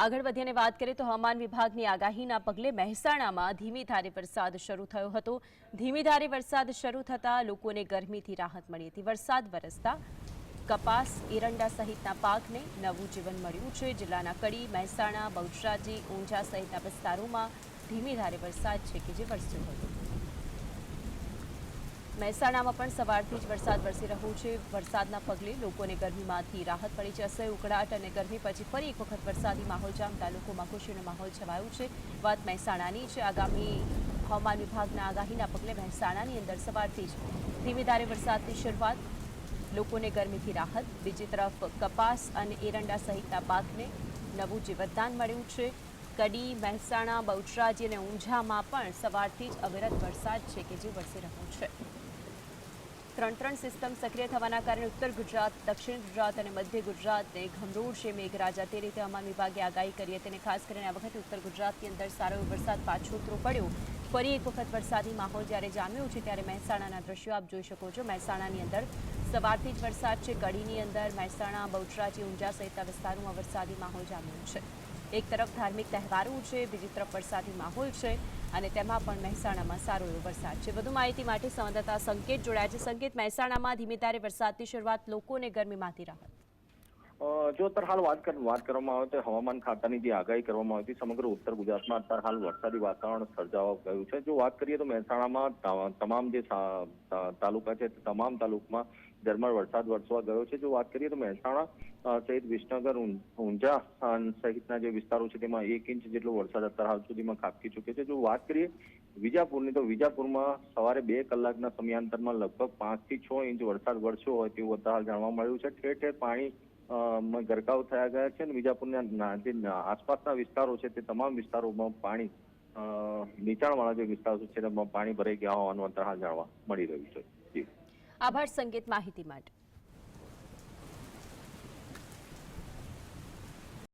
આગળ વધીને વાત કરીએ તો હવામાન વિભાગની આગાહીના પગલે મહેસાણામાં ધીમી ધારે વરસાદ શરૂ થયો હતો। ધીમી ધારે વરસાદ શરૂ થતાં લોકોને ગરમીથી રાહત મળી હતી। વરસાદ વરસતા કપાસ, એરંડા સહિતના પાકને નવું જીવન મળ્યું છે। જિલ્લાના કડી, મહેસાણા, બહુચરાજી, ઊંઝા સહિતના વિસ્તારોમાં ધીમી ધારે વરસાદ છે કે જે વરસ્યો હતો। મહેસાણામાં પણ સવારથી જ વરસાદ વરસી રહ્યો છે। વરસાદના પગલે લોકોને ગરમીમાંથી રાહત મળી છે। અસહ્ય ઉકળાટ અને ગરમી પછી ફરી એક વખત વરસાદી માહોલ જામતા લોકોમાં ખુશીનો માહોલ છવાયો છે। વાત મહેસાણાની છે। આગામી હવામાન વિભાગના આગાહીના પગલે મહેસાણાની અંદર સવારથી જ ધીમી ધારે વરસાદની શરૂઆત, લોકોને ગરમીથી રાહત। બીજી તરફ કપાસ અને એરંડા સહિતના પાકને નવું જીવતદાન મળ્યું છે। કડી, મહેસાણા, બહુચરાજી અને ઊંઝામાં પણ સવારથી જ અવિરત વરસાદ છે કે જે વરસી રહ્યો છે। ત્રણ સિસ્ટમ સક્રિય થવાના કારણે ઉત્તર ગુજરાત, દક્ષિણ ગુજરાત અને મધ્ય ગુજરાતને ગમરોળશે મેઘરાજા। તે રીતે હવામાન વિભાગે આગાહી કરી હતી અને ખાસ કરીને આ વખતે ઉત્તર ગુજરાતની અંદર સારો એવો વરસાદ પાછોતરો પડ્યો। ફરી એક વખત વરસાદી માહોલ જ્યારે જામ્યો છે ત્યારે મહેસાણાના દ્રશ્યો આપ જોઈ શકો છો। મહેસાણાની અંદર સવારથી જ વરસાદ છે। કડીની અંદર મહેસાણા, બહુચરાજી, ઊંઝા સહિતના વિસ્તારોમાં વરસાદી માહોલ જામ્યો છે। એક તરફ ધાર્મિક તહેવારો છે, બીજી તરફ વરસાદી માહોલ છે અને તેમાં પણ મહેસાણામાં સારો એવો વરસાદ છે। વધુ માહિતી માટે સંવાદદાતા સંકેત જોડાયા છે। સંકેત, મહેસાણામાં ધીમી ધારે વરસાદની શરૂઆત, લોકોને ગરમીમાંથી રાહત। જો અત્યારે હાલ વાત કરવામાં આવે તો હવામાન ખાતાની જે આગાહી કરવામાં આવી હતી સમગ્ર ઉત્તર ગુજરાતમાં અત્યારે હાલ વરસાદી વાતાવરણ સર્જાવા ગયું છે। જો વાત કરીએ તો મહેસાણામાં તમામ જે તાલુકા છે તમામ તાલુકામાં ઝરમર વરસાદ વરસવા ગયો છે। જો વાત કરીએ તો મહેસાણા સહિત વિસનગર, ઊંઝા સહિતના જે વિસ્તારો છે તેમાં 1 ઇંચ જેટલો વરસાદ અત્યારે હાલ સુધીમાં ખાબકી ચૂક્યો છે। જો વાત કરીએ વિજાપુરની તો વિજાપુરમાં સવારે 2 કલાકના સમયાંતરમાં લગભગ 5 થી 6 ઇંચ વરસાદ વરસ્યો હોય તેવું અત્યારે જાણવા મળ્યું છે। ઠેર ઠેર પાણી ગરકાવ થયા ગયા છે અને વિજાપુરના જે આસપાસના વિસ્તારો છે તે તમામ વિસ્તારોમાં પાણી નીચાણવાળા જે વિસ્તારો છે તેમાં પાણી ભરાઈ ગયા હોવાનું અત્યારે હાલ જાણવા મળી રહ્યું છે। આભાર સંકેત માહિતી માટે।